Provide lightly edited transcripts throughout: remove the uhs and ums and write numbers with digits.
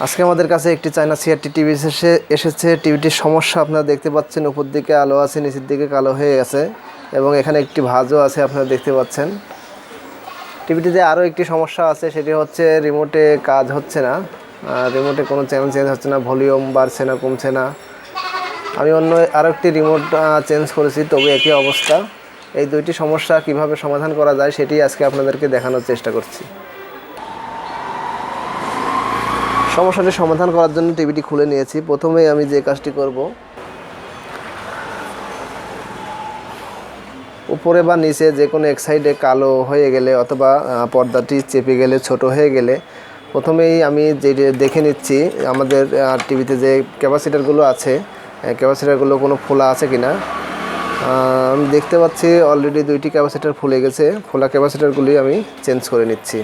আজকে আমাদের কাছে একটি চায়না সিআরটি টিভি এসেছে। টিভিটির সমস্যা আপনারা দেখতে পাচ্ছেন, উপর দিকে আলো আছে, নিচের দিকে কালো হয়ে গেছে এবং এখানে একটি ভাঁজও আছে আপনারা দেখতে পাচ্ছেন। টিভিটিতে আরও একটি সমস্যা আছে, সেটি হচ্ছে রিমোটে কাজ হচ্ছে না। রিমোটে কোনো চ্যানেল চেঞ্জ হচ্ছে না, ভলিউম বাড়ছে না, কমছে না। আমি অন্য আরও একটি রিমোট চেঞ্জ করেছি, তবে একই অবস্থা। এই দুইটি সমস্যা কিভাবে সমাধান করা যায় সেটি আজকে আপনাদেরকে দেখানোর চেষ্টা করছি। সমস্যাটি সমাধান করার জন্য টিভিটি খুলে নিয়েছি। প্রথমেই আমি যে কাজটি করব, উপরে বা নিচে যে কোনো এক সাইডে কালো হয়ে গেলে অথবা পর্দাটি চেপে গেলে, ছোট হয়ে গেলে, প্রথমেই আমি যে দেখে নিচ্ছি আমাদের টিভিতে যে ক্যাপাসিটারগুলো আছে, ক্যাপাসিটারগুলো কোনো ফোলা আছে কি না। আমি দেখতে পাচ্ছি অলরেডি দুইটি ক্যাপাসিটার ফুলে গেছে। ফোলা ক্যাপাসিটারগুলি আমি চেঞ্জ করে নিচ্ছি।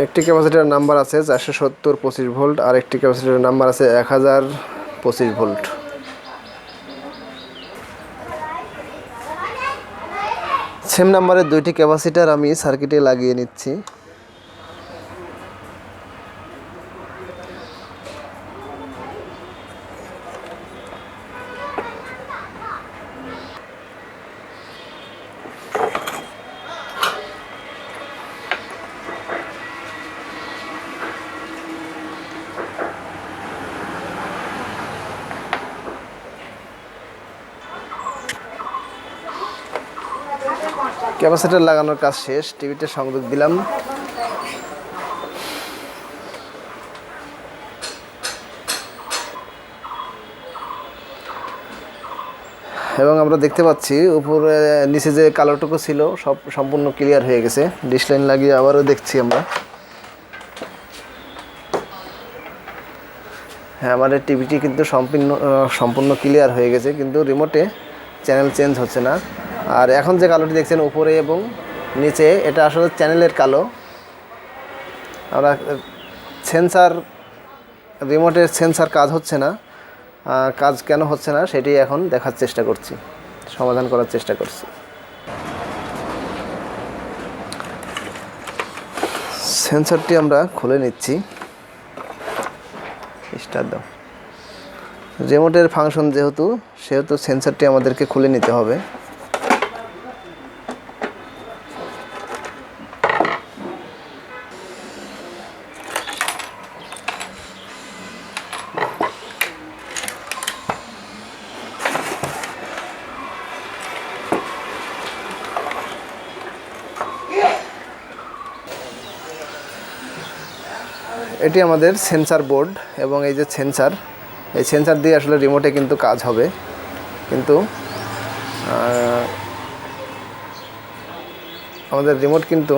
একটি ক্যাপাসিটার নাম্বার আছে 470 25 ভোল্ট, আর একটি ক্যাপাসিটার নাম্বার আছে 1000 25 ভোল্ট। সেম নাম্বারের দুইটি ক্যাপাসিটার আমি সার্কিটে লাগিয়ে নিচ্ছি। ক্যাপাসিটার লাগানোর কাজ শেষ, টিভিতে সংযোগ দিলাম। এবং আমরা দেখতে পাচ্ছি উপরে নিচে যে কালোটুকু ছিল সব সম্পূর্ণ ক্লিয়ার হয়ে গেছে। ডিশ লাইন লাগিয়ে আবারও দেখছি আমরা। হ্যাঁ, আমাদের টিভিটি কিন্তু সম্পূর্ণ ক্লিয়ার হয়ে গেছে, কিন্তু রিমোটে চ্যানেল চেঞ্জ হচ্ছে না। আর এখন যে কালোটি দেখছেন উপরে এবং নিচে, এটা আসলে চ্যানেলের কালো। আমরা রিমোটের সেন্সার কাজ হচ্ছে না। কাজ কেন হচ্ছে না সেটি এখন দেখার চেষ্টা করছি, সমাধান করার চেষ্টা করছি। সেন্সারটি আমরা খুলে নিচ্ছি। স্টার্ট দাও। রিমোটের ফাংশন সেহেতু সেন্সারটি আমাদেরকে খুলে নিতে হবে। এটি আমাদের সেন্সার বোর্ড এবং এই যে এই সেন্সার দিয়ে আসলে রিমোটে কিন্তু কাজ হবে, কিন্তু আমাদের রিমোট কিন্তু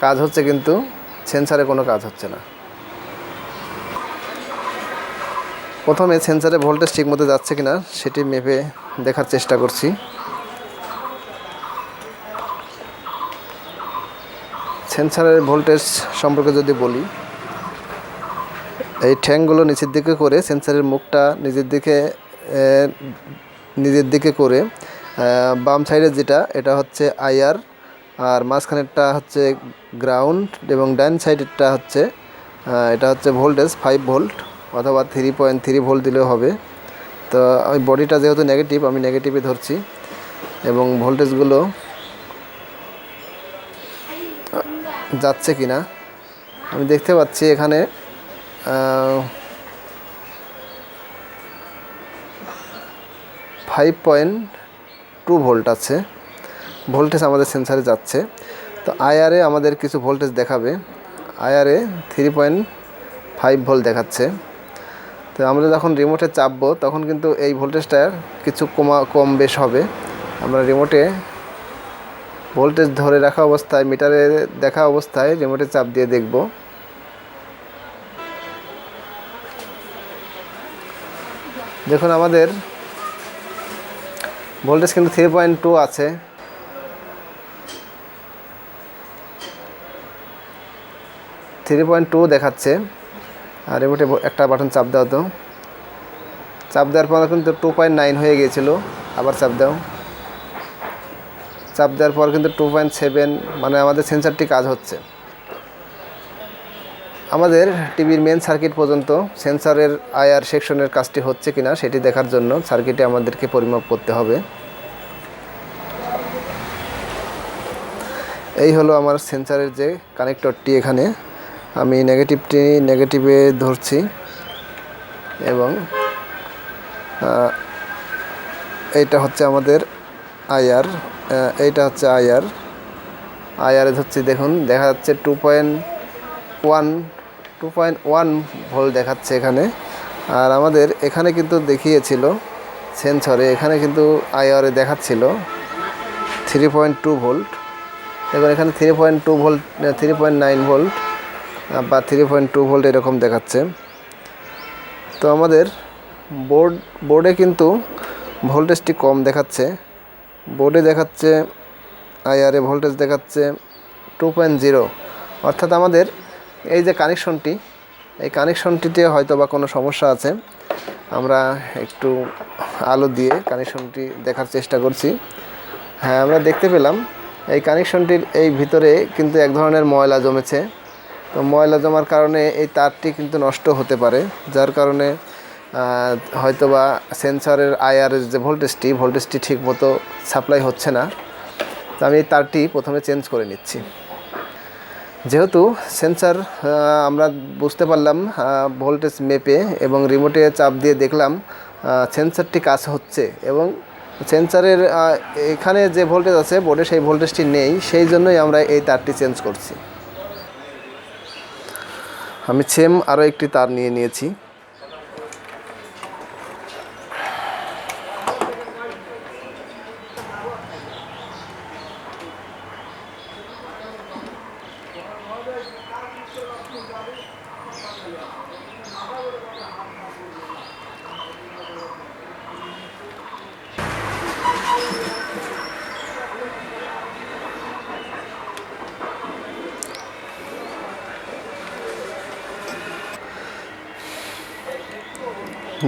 কাজ হচ্ছে, কিন্তু সেন্সারে কোনো কাজ হচ্ছে না। প্রথমে সেন্সারে ভোল্টেজ ঠিকমতো যাচ্ছে কিনা সেটি মেপে দেখার চেষ্টা করছি। সেন্সারের ভোল্টেজ সম্পর্কে যদি বলি, এই ঠ্যাংগুলো নিচের দিকে করে সেন্সারের মুখটা নিজের দিকে করে, বাম সাইডে যেটা এটা হচ্ছে আইআর, আর মাঝখানেরটা হচ্ছে গ্রাউন্ড, এবং ডান সাইডেরটা হচ্ছে এটা হচ্ছে ভোল্টেজ 5 ভোল্ট অথবা 3.3 ভোল্ট দিলেও হবে। তো আমি বডিটা যেহেতু নেগেটিভ, আমি নেগেটিভে ধরছি এবং ভোল্টেজগুলো যাচ্ছে কিনা আমি দেখতে পাচ্ছি। এখানে 5.2 ভোল্ট আছে, ভোল্টেজ আমাদের সেন্সারে যাচ্ছে। তো আইআরে আমাদের কিছু ভোল্টেজ দেখাবে, আইআরে 3.5 ভোল্ট দেখাচ্ছে। তো আমরা যখন রিমোটে চাপবো তখন কিন্তু এই ভোল্টেজটা কিছু কম বেশ হবে। আমরা রিমোটে ভোল্টেজ ধরে রাখা অবস্থায়, মিটারে দেখা অবস্থায় রিমোটে চাপ দিয়ে দেখব। দেখুন আমাদের ভোল্টেজ কিন্তু 3.2 আছে। 3.2 দেখাচ্ছে। আর রিমোটে একটা বাটন চাপ দাও তো। চাপ দেওয়ার পর কিন্তু 2.9 হয়ে গিয়েছিল। আবার চাপ দাও। চাপ দেওয়ার পর কিন্তু 2.7, মানে আমাদের সেন্সারটি কাজ হচ্ছে। আমাদের টিভির মেন সার্কিট পর্যন্ত সেন্সরের আইআর সেকশনের কাজটি হচ্ছে কিনা সেটি দেখার জন্য সার্কিটে আমাদেরকে পরিমাপ করতে হবে। এই হলো আমার সেন্সরের যে কানেক্টরটি। এখানে আমি নেগেটিভে ধরছি এবং এইটা হচ্ছে আমাদের আইআর, এইটা হচ্ছে আইআরে ধরছি। দেখুন দেখা যাচ্ছে 2.1 ভোল্ট দেখাচ্ছে এখানে। আর আমাদের এখানে কিন্তু দেখিয়েছিল সেন্সরে, এখানে কিন্তু আইআরে দেখাচ্ছিল 3.2 ভোল্ট। এবং এখানে 3.2 ভোল্ট, 3.9 ভোল্ট বা 3.2 ভোল্ট এরকম দেখাচ্ছে। তো আমাদের বোর্ডে কিন্তু ভোল্টেজটি কম দেখাচ্ছে। বোর্ডে দেখাচ্ছে আইআরে ভোল্টেজ দেখাচ্ছে 2.0। অর্থাৎ আমাদের এই যে কানেকশনটি, এই কানেকশনটিতে হয়তো বা কোনো সমস্যা আছে। আমরা একটু আলো দিয়ে কানেকশনটি দেখার চেষ্টা করছি। হ্যাঁ, আমরা দেখতে পেলাম এই কানেকশনটির এই ভিতরে কিন্তু এক ধরনের ময়লা জমেছে। তো ময়লা জমার কারণে এই তারটি কিন্তু নষ্ট হতে পারে, যার কারণে হয়তোবা সেন্সরের আইআরের যে ভোল্টেজটি ঠিকমতো সাপ্লাই হচ্ছে না। তো আমি এই তারটি প্রথমে চেঞ্জ করে নিচ্ছি। যেহেতু সেন্সর আমরা বুঝতে পারলাম ভোল্টেজ মেপে এবং রিমোটে চাপ দিয়ে দেখলাম সেন্সরটি কাজ হচ্ছে এবং সেন্সরের এখানে যে ভোল্টেজ আছে বোর্ডে সেই ভোল্টেজটি নেই, সেই জন্যই আমরা এই তারটি চেঞ্জ করছি। আমি সেম আরও একটি তার নিয়ে নিয়েছি।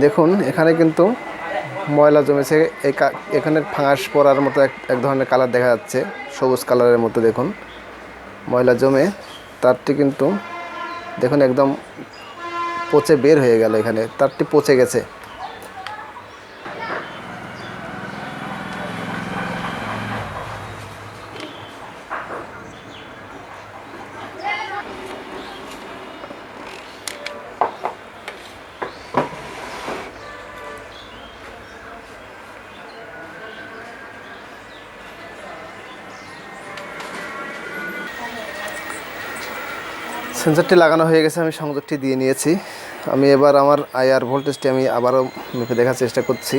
দেখুন এখানে কিন্তু ময়লা জমেছে। এখানে ফাঁস পড়ার মতো এক ধরনের কালার দেখা যাচ্ছে, সবুজ কালারের মতো। দেখুন ময়লা জমে তারটি কিন্তু দেখুন একদম পচে বের হয়ে গেল। এখানে তারটি পচে গেছে। সেন্সরটি লাগানো হয়ে গেছে, আমি সংযোগটি দিয়ে নিয়েছি। আমি এবার আমার আইআর ভোল্টেজটি আমি আবারও মেপে দেখার চেষ্টা করছি।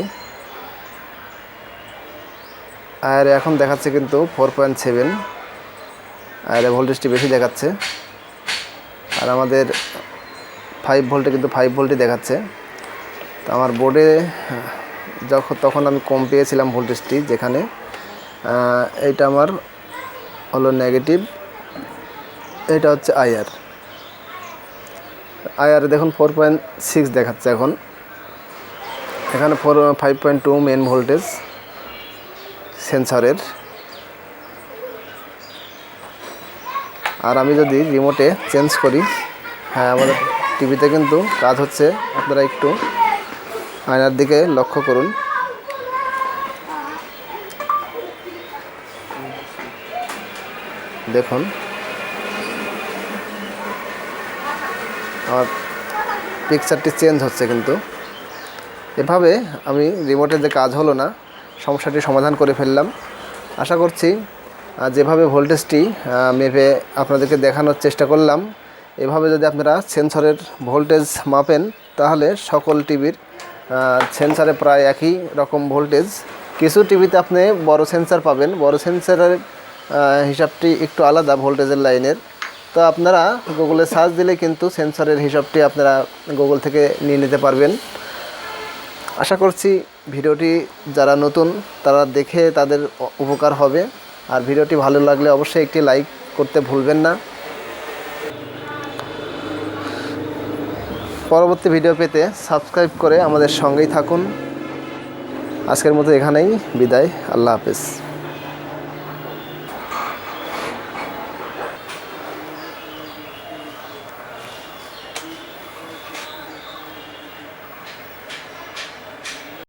আইআর এখন দেখাচ্ছে কিন্তু 4.7। আইআর ভোল্টেজটি বেশি দেখাচ্ছে। আর আমাদের 5 ভোল্টে কিন্তু 5 ভোল্টই দেখাচ্ছে। তো আমার বোর্ডে তখন আমি কম পেয়েছিলাম ভোল্টেজটি, যেখানে এইটা আমার হলো নেগেটিভ, এটা হচ্ছে আইআর দেখুন 4.6 দেখাচ্ছে। এখন এখানে 5.2 মেন ভোল্টেজ সেন্সরের। আর আমি যদি রিমোটে চেঞ্জ করি, হ্যাঁ আমাদের টিভিতে কিন্তু কাজ হচ্ছে। আপনারা একটু আয়নার দিকে লক্ষ্য করুন। দেখুন আমার পিকচারটি চেঞ্জ হচ্ছে। কিন্তু এভাবে আমি রিমোটের যে কাজ হলো না, সমস্যাটি সমাধান করে ফেললাম। আশা করছি যেভাবে ভোল্টেজটি মেপে আপনাদেরকে দেখানোর চেষ্টা করলাম, এভাবে যদি আপনারা সেন্সরের ভোল্টেজ মাপেন, তাহলে সকল টিভির সেন্সরে প্রায় একই রকম ভোল্টেজ। কিছু টিভিতে আপনি বড় সেন্সর পাবেন, বড় সেন্সরের হিসাবটি একটু আলাদা ভোল্টেজের লাইনের। তো আপনারা গুগলে সার্চ দিলে কিন্তু সেন্সরের হিসাবটি আপনারা গুগল থেকে নিয়ে নিতে পারবেন। আশা করছি ভিডিওটি যারা নতুন তারা দেখে তাদের উপকার হবে। আর ভিডিওটি ভালো লাগলে অবশ্যই একটি লাইক করতে ভুলবেন না। পরবর্তী ভিডিও পেতে সাবস্ক্রাইব করে আমাদের সঙ্গেই থাকুন। আজকের মতো এখানেই বিদায়। আল্লাহ হাফেজ।